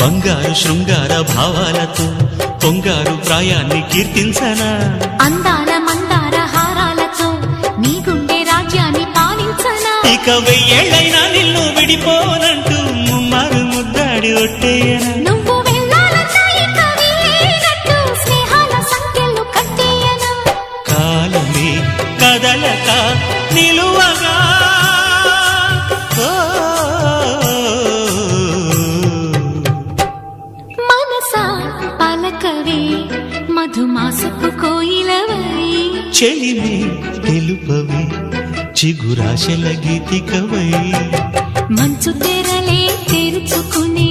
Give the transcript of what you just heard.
బంగారు శృంగార భావాలతో పొంగారు ప్రాయాన్ని కీర్తించనా అందాల మందార హారాలతో నీ గుండె రాజ్యాన్ని పాలించనా ఇక వెయ్యేళ్ళైనా నిన్ను విడిపోనంటూ ముమ్మారు ముద్దాడి ఒట్టేయనా నువ్వు వెళ్ళాలన్నా ఇక వీలేనట్టు స్నేహాల సంఖ్యలు కట్టేయనా కాలమే కదలక నిలువగా మనసా పలకవే మధుమాసపు కోయిలవై చెలిమి తెలుపవే చిగురాశల గీతికవై మంచు తెరలే తెరుచుకుని